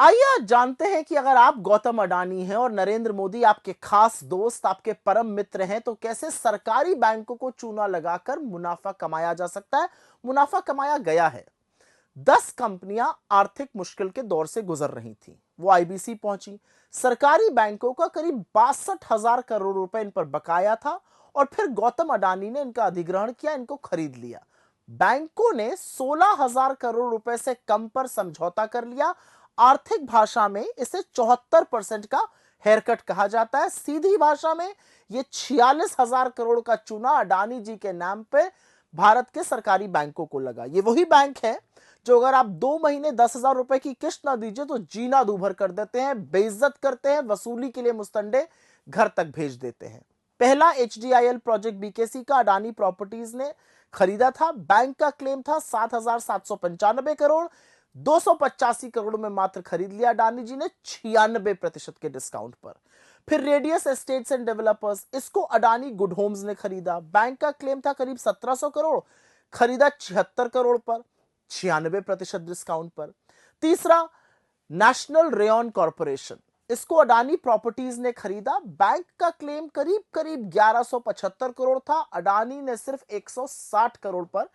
आइए आज जानते हैं कि अगर आप गौतम अडानी हैं और नरेंद्र मोदी आपके खास दोस्त, आपके परम मित्र हैं, तो कैसे सरकारी बैंकों को चूना लगाकर मुनाफा कमाया जा सकता है, मुनाफा कमाया गया है। 10 कंपनियां आर्थिक मुश्किल के दौर से गुजर रही थीं। वो आईबीसी पहुंची। सरकारी बैंकों का करीब 62,000 करोड़ रुपए इन पर बकाया था और फिर गौतम अडानी ने इनका अधिग्रहण किया, इनको खरीद लिया। बैंकों ने 16,000 करोड़ रुपए से कम पर समझौता कर लिया। आर्थिक भाषा में इसे 74% का हेयरकट कहा जाता है। सीधी भाषा में यह 46,000 करोड़ का चूना अडानी जी के नाम पे भारत के सरकारी बैंकों को लगा। ये वही बैंक है जो अगर आप 2 महीने 10,000 रुपए की किस्त ना दीजिए तो जीना दूभर कर देते हैं, बेइज्जत करते हैं, वसूली के लिए मुस्तंडे घर तक भेज देते हैं। पहला एचडीआईएल प्रोजेक्ट बीकेसी का अडानी प्रॉपर्टीज ने खरीदा था। बैंक का क्लेम था 7,795 करोड़, 285 करोड़ में मात्र खरीद लिया अडानी जी ने 96% के डिस्काउंट पर। फिर रेडियस एस्टेट्स एंड डेवलपर्स, इसको अडानी गुड होम्स ने खरीदा। बैंक का क्लेम था करीब 1700 करोड़, खरीदा 76 करोड़ पर, 96% डिस्काउंट पर। तीसरा नेशनल रेयन कॉर्पोरेशन, इसको अडानी प्रॉपर्टीज ने खरीदा। बैंक का क्लेम करीब करीब 1175 करोड़ था, अडानी ने सिर्फ 160 करोड़ पर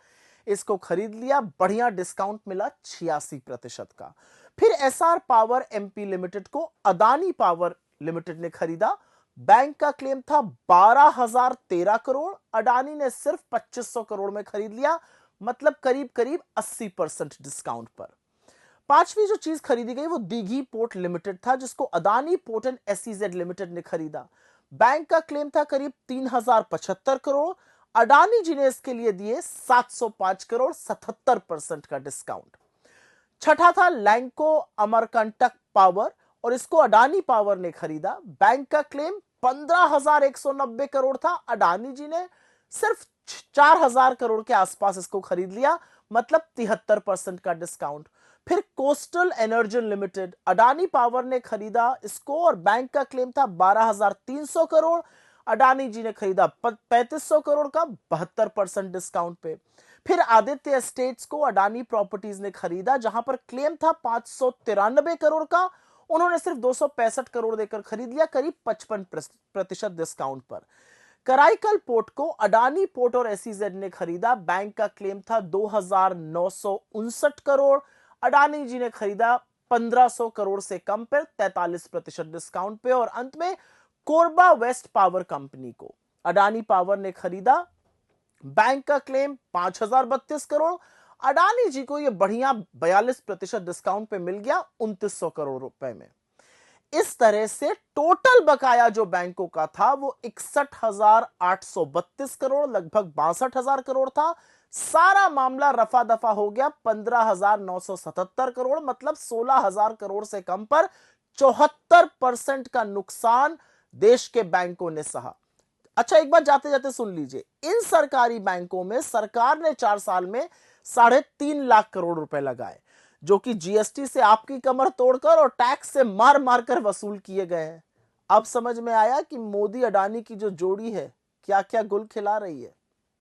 इसको खरीद लिया। बढ़िया डिस्काउंट मिला 86% का। फिर एसआर पावर एमपी लिमिटेड को अडानी पावर लिमिटेड ने खरीदा। बैंक का क्लेम था 12,013 करोड़, अडानी ने सिर्फ 2500 करोड़ में खरीद लिया, मतलब करीब करीब 80% डिस्काउंट पर। पांचवी जो चीज खरीदी गई वो दीघी पोर्ट लिमिटेड था, जिसको Adani port and SEZ limited ने खरीदा। बैंक का क्लेम था करीब 3,075 करोड़, अडानी जी ने इसके लिए दिए 705 करोड़, 77% का डिस्काउंट। छठा था लैंको अमरकंटक पावर और इसको अडानी पावर ने खरीदा। बैंक का क्लेम 15,190 करोड़ था, अडानी जी ने सिर्फ 4,000 करोड़ के आसपास इसको खरीद लिया, मतलब 73% का डिस्काउंट। फिर coastal energy limited, Adani power ने खरीदा इसको और बैंक का क्लेम था 12,300 करोड़, अडानी जी ने खरीदा 3,500 करोड़ का 72% डिस्काउंट पे। फिर आदित्य एस्टेट्स को अडानी प्रॉपर्टीज ने खरीदा, जहां पर क्लेम था 593 करोड़ का, उन्होंने सिर्फ 265 करोड़ देकर खरीद लिया, करीब 55% डिस्काउंट पर। कराईकल पोर्ट को अडानी पोर्ट और एसईजेड ने खरीदा। बैंक का क्लेम था 2,959 करोड़, अडानी जी ने खरीदा 1,500 करोड़ से कम पर 43% डिस्काउंट पे। और अंत में कोरबा वेस्ट पावर कंपनी को अडानी पावर ने खरीदा। बैंक का क्लेम 5,032 करोड़, अडानी जी को यह बढ़िया 42% डिस्काउंट पे मिल गया 2,900 करोड़ रुपए में। इस तरह से टोटल बकाया जो बैंकों का था वो 61,832 करोड़, लगभग 62,000 करोड़ था। सारा मामला रफा दफा हो गया 15,977 करोड़, मतलब 16,000 करोड़ से कम पर 74% का नुकसान देश के बैंकों ने सहा। अच्छा, एक बात जाते जाते सुन लीजिए, इन सरकारी बैंकों में सरकार ने 4 साल में 3.5 लाख करोड़ रुपए लगाए, जो कि जीएसटी से आपकी कमर तोड़कर और टैक्स से मार मार कर वसूल किए गए हैं। अब समझ में आया कि मोदी अडानी की जो जोड़ी है क्या क्या गुल खिला रही है।